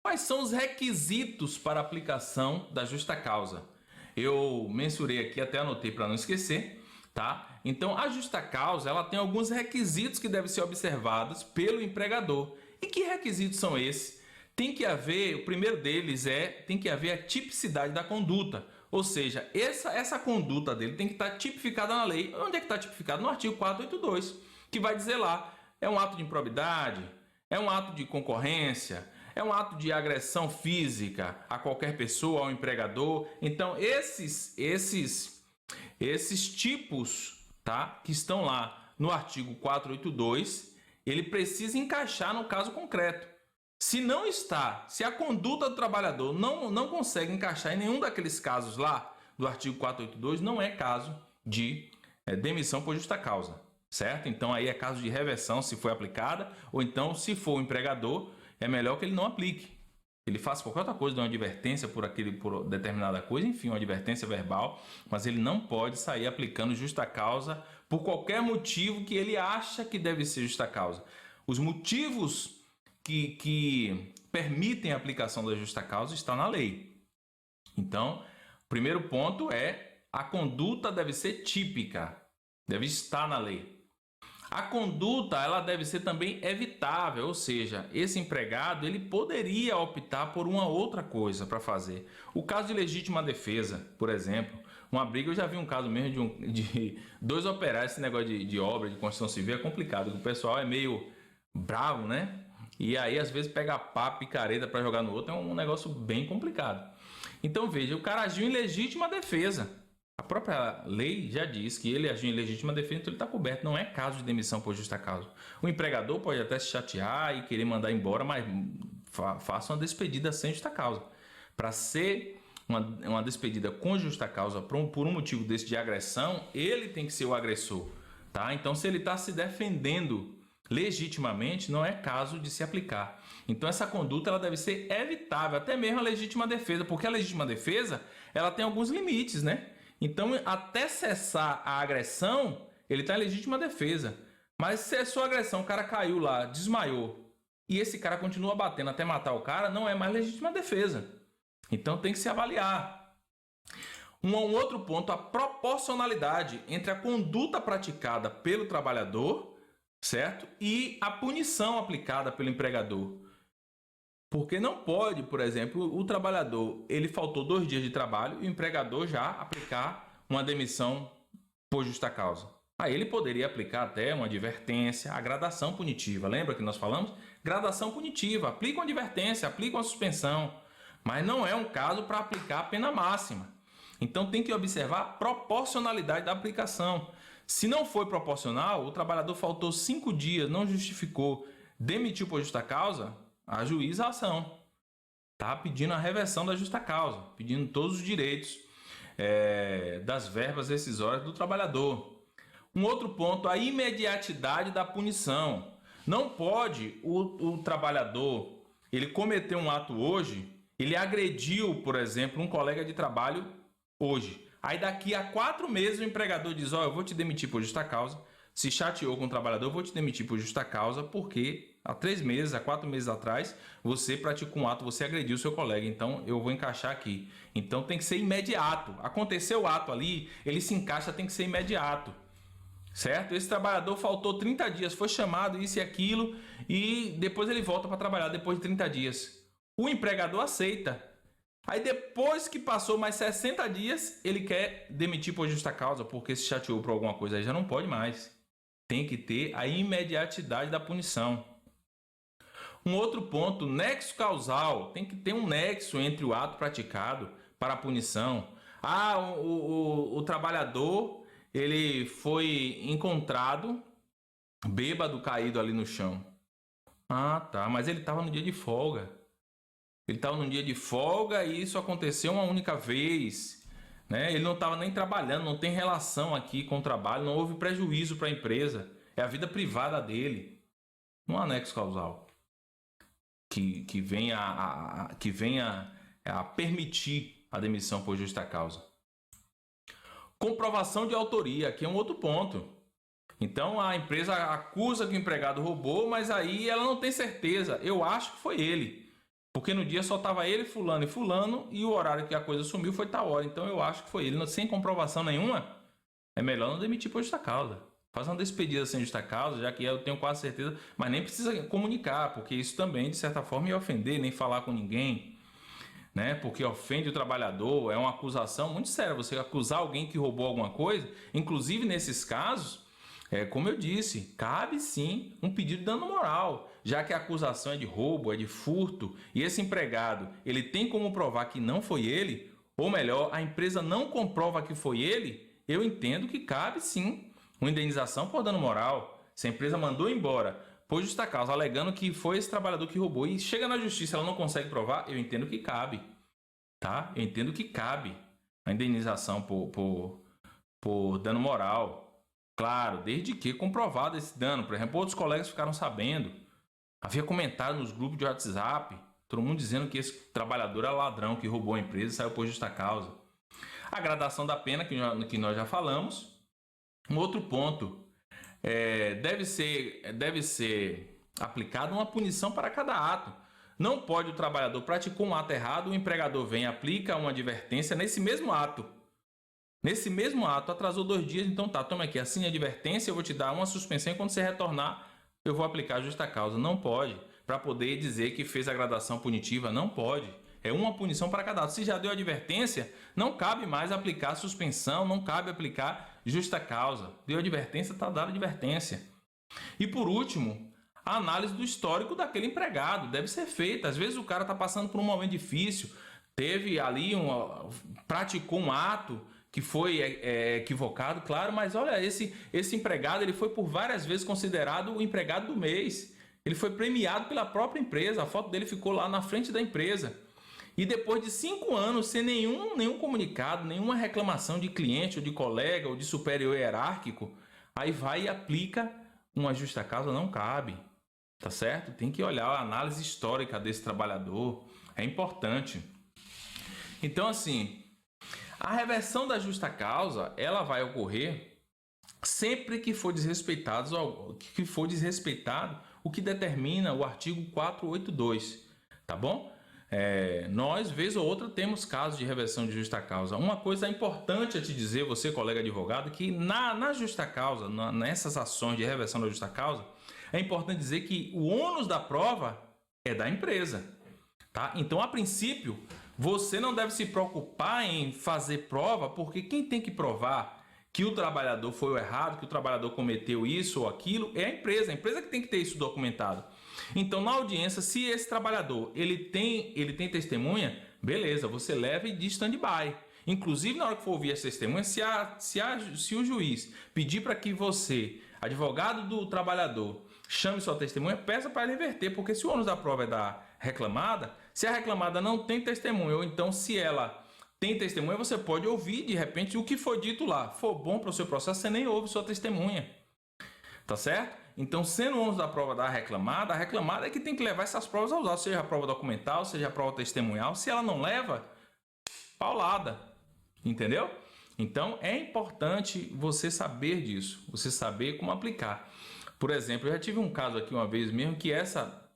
Quais são os requisitos para aplicação da justa causa? Eu mensurei aqui, até anotei para não esquecer, tá? Então, a justa causa, ela tem alguns requisitos que devem ser observados pelo empregador. E que requisitos são esses? Tem que haver, o primeiro deles tem que haver a tipicidade da conduta. Ou seja, essa conduta dele tem que estar tipificada na lei. Onde é que está tipificado? No artigo 482, que vai dizer lá, é um ato de improbidade, é um ato de concorrência, é um ato de agressão física a qualquer pessoa, ao empregador. Então, esses tipos, tá, que estão lá no artigo 482, ele precisa encaixar no caso concreto. Se não está, se a conduta do trabalhador não consegue encaixar em nenhum daqueles casos lá do artigo 482, não é caso de demissão por justa causa, certo? Então aí é caso de reversão se foi aplicada, ou então se for o empregador, é melhor que ele não aplique. Ele faça qualquer outra coisa, dê uma advertência por determinada coisa, enfim, uma advertência verbal, mas ele não pode sair aplicando justa causa por qualquer motivo que ele acha que deve ser justa causa. Os motivos que permitem a aplicação da justa causa está na lei. Então, o primeiro ponto é a conduta deve ser típica, deve estar na lei. A conduta ela deve ser também evitável, ou seja, esse empregado ele poderia optar por uma outra coisa para fazer. O caso de legítima defesa, por exemplo, uma briga, eu já vi um caso mesmo de dois operários, esse negócio de obra, de construção civil é complicado, o pessoal é meio bravo, né? E aí, às vezes, pega pá, picareta para jogar no outro, é um negócio bem complicado. Então, veja, o cara agiu em legítima defesa. A própria lei já diz que ele agiu em legítima defesa, então ele está coberto. Não é caso de demissão por justa causa. O empregador pode até se chatear e querer mandar embora, mas faça uma despedida sem justa causa. Para ser uma despedida com justa causa por um motivo desse de agressão, ele tem que ser o agressor. Tá? Então, se ele está se defendendo legitimamente, não é caso de se aplicar. Então essa conduta ela deve ser evitável, até mesmo a legítima defesa, porque a legítima defesa ela tem alguns limites, né? Então até cessar a agressão, ele está em legítima defesa. Mas se a sua agressão, o cara caiu lá, desmaiou, e esse cara continua batendo até matar o cara, não é mais legítima defesa. Então tem que se avaliar. Um outro ponto, a proporcionalidade entre a conduta praticada pelo trabalhador, certo? E a punição aplicada pelo empregador. Porque não pode, por exemplo, o trabalhador, ele faltou 2 dias de trabalho e o empregador já aplicar uma demissão por justa causa. Aí ele poderia aplicar até uma advertência, a gradação punitiva. Lembra que nós falamos? Gradação punitiva, aplica uma advertência, aplica uma suspensão. Mas não é um caso para aplicar a pena máxima. Então tem que observar a proporcionalidade da aplicação. Se não foi proporcional, o trabalhador faltou 5 dias, não justificou, demitiu por justa causa, ajuiza a ação. Está pedindo a reversão da justa causa, pedindo todos os direitos das verbas rescisórias do trabalhador. Um outro ponto, a imediatidade da punição. Não pode o trabalhador, ele cometeu um ato hoje, ele agrediu, por exemplo, um colega de trabalho hoje. Aí daqui a 4 meses o empregador diz, eu vou te demitir por justa causa, se chateou com o trabalhador, eu vou te demitir por justa causa, porque há 3 meses, há 4 meses atrás, você praticou um ato, você agrediu o seu colega, então eu vou encaixar aqui. Então tem que ser imediato. Aconteceu o ato ali, ele se encaixa, tem que ser imediato. Certo? Esse trabalhador faltou 30 dias, foi chamado, isso e aquilo, e depois ele volta para trabalhar depois de 30 dias. O empregador aceita. Aí depois que passou mais 60 dias, ele quer demitir por justa causa, porque se chateou por alguma coisa, aí já não pode mais. Tem que ter a imediatidade da punição. Um outro ponto, nexo causal. Tem que ter um nexo entre o ato praticado para a punição. O trabalhador, ele foi encontrado bêbado, caído ali no chão. Tá, mas ele estava no dia de folga. Ele estava num dia de folga e isso aconteceu uma única vez, né? Ele não estava nem trabalhando, não tem relação aqui com o trabalho, não houve prejuízo para a empresa. É a vida privada dele. Um anexo causal que venha a permitir a demissão por justa causa. Comprovação de autoria, que é um outro ponto. Então a empresa acusa que o empregado roubou, mas aí ela não tem certeza. Eu acho que foi ele. Porque no dia só estava ele, fulano e fulano, e o horário que a coisa sumiu foi tal hora. Então eu acho que foi ele. Sem comprovação nenhuma, é melhor não demitir por justa causa. Faz uma despedida sem justa causa, já que eu tenho quase certeza, mas nem precisa comunicar, porque isso também, de certa forma, ia ofender, nem falar com ninguém, né? Porque ofende o trabalhador, é uma acusação muito séria. Você acusar alguém que roubou alguma coisa, inclusive nesses casos, como eu disse, cabe sim um pedido de dano moral, já que a acusação é de roubo, é de furto, e esse empregado, ele tem como provar que não foi ele, ou melhor, a empresa não comprova que foi ele, eu entendo que cabe sim uma indenização por dano moral. Se a empresa mandou embora por justa causa, alegando que foi esse trabalhador que roubou, e chega na justiça ela não consegue provar, eu entendo que cabe, tá? Eu entendo que cabe a indenização por dano moral. Claro, desde que comprovado esse dano. Por exemplo, outros colegas ficaram sabendo. Havia comentário nos grupos de WhatsApp, todo mundo dizendo que esse trabalhador era ladrão, que roubou a empresa e saiu por justa causa. A gradação da pena, que nós já falamos. Um outro ponto, deve ser aplicada uma punição para cada ato. Não pode o trabalhador praticar um ato errado, o empregador vem e aplica uma advertência nesse mesmo ato. Nesse mesmo ato, atrasou 2 dias, então tá, toma aqui, assine a advertência, eu vou te dar uma suspensão e quando você retornar, eu vou aplicar a justa causa. Não pode, para poder dizer que fez a gradação punitiva, não pode. É uma punição para cada ato. Se já deu advertência, não cabe mais aplicar suspensão, não cabe aplicar justa causa. Deu advertência, está dada advertência. E por último, a análise do histórico daquele empregado deve ser feita. Às vezes o cara está passando por um momento difícil, teve ali praticou um ato que foi equivocado, claro, mas olha, esse empregado ele foi por várias vezes considerado o empregado do mês. Ele foi premiado pela própria empresa, a foto dele ficou lá na frente da empresa. E depois de 5 anos, sem nenhum comunicado, nenhuma reclamação de cliente ou de colega ou de superior hierárquico, aí vai e aplica uma justa causa, não cabe, tá certo? Tem que olhar a análise histórica desse trabalhador, é importante. Então, assim, a reversão da justa causa, ela vai ocorrer sempre que for desrespeitado o que determina o artigo 482, tá bom? Nós, vez ou outra, temos casos de reversão de justa causa. Uma coisa importante a te dizer, você, colega advogado, que na justa causa, nessas ações de reversão da justa causa, é importante dizer que o ônus da prova é da empresa, tá? Então, a princípio, você não deve se preocupar em fazer prova, porque quem tem que provar que o trabalhador foi o errado, que o trabalhador cometeu isso ou aquilo, é a empresa que tem que ter isso documentado. Então, na audiência, se esse trabalhador ele tem testemunha, beleza, você leva e diz stand-by. Inclusive, na hora que for ouvir essa testemunha, se o juiz pedir para que você, advogado do trabalhador, chame sua testemunha, peça para ele reverter, porque se o ônus da prova é da reclamada, se a reclamada não tem testemunha, ou então se ela tem testemunha, você pode ouvir, de repente, o que foi dito lá. For bom para o seu processo, você nem ouve sua testemunha. Tá certo? Então, sendo o ônus da prova da reclamada, a reclamada é que tem que levar essas provas aos autos, seja a prova documental, seja a prova testemunhal. Se ela não leva, paulada. Entendeu? Então, é importante você saber disso, você saber como aplicar. Por exemplo, eu já tive um caso aqui uma vez mesmo que essa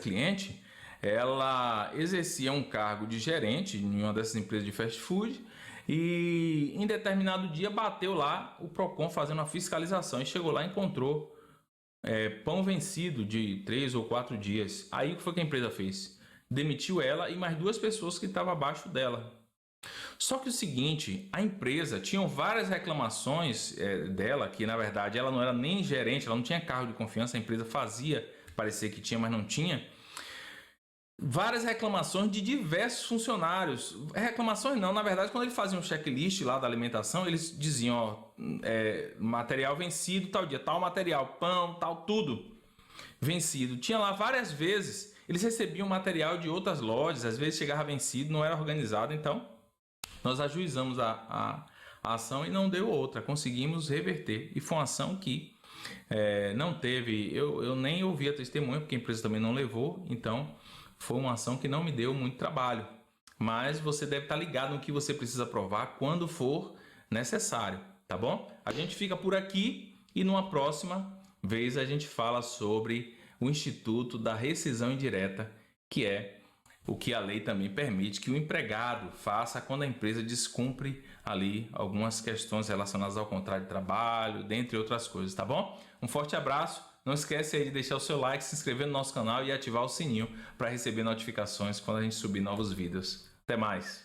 cliente, ela exercia um cargo de gerente em uma dessas empresas de fast food e em determinado dia bateu lá o PROCON fazendo a fiscalização e chegou lá e encontrou pão vencido de 3 ou 4 dias. Aí o que foi que a empresa fez? Demitiu ela e mais 2 pessoas que estavam abaixo dela. Só que o seguinte, a empresa tinha várias reclamações dela, que na verdade ela não era nem gerente, ela não tinha cargo de confiança, a empresa fazia parecer que tinha, mas não tinha. Várias reclamações de diversos funcionários. Reclamações não, na verdade, quando eles faziam um checklist lá da alimentação, eles diziam, material vencido, tal dia, tal material, pão, tal, tudo vencido. Tinha lá várias vezes, eles recebiam material de outras lojas, às vezes chegava vencido, não era organizado, então nós ajuizamos a ação e não deu outra, conseguimos reverter. E foi uma ação que não teve, eu nem ouvi a testemunha, porque a empresa também não levou, então foi uma ação que não me deu muito trabalho. Mas você deve estar ligado no que você precisa provar quando for necessário, tá bom? A gente fica por aqui e numa próxima vez a gente fala sobre o Instituto da Rescisão Indireta, que é o que a lei também permite que o empregado faça quando a empresa descumpre ali algumas questões relacionadas ao contrato de trabalho, dentre outras coisas, tá bom? Um forte abraço, não esquece aí de deixar o seu like, se inscrever no nosso canal e ativar o sininho para receber notificações quando a gente subir novos vídeos. Até mais!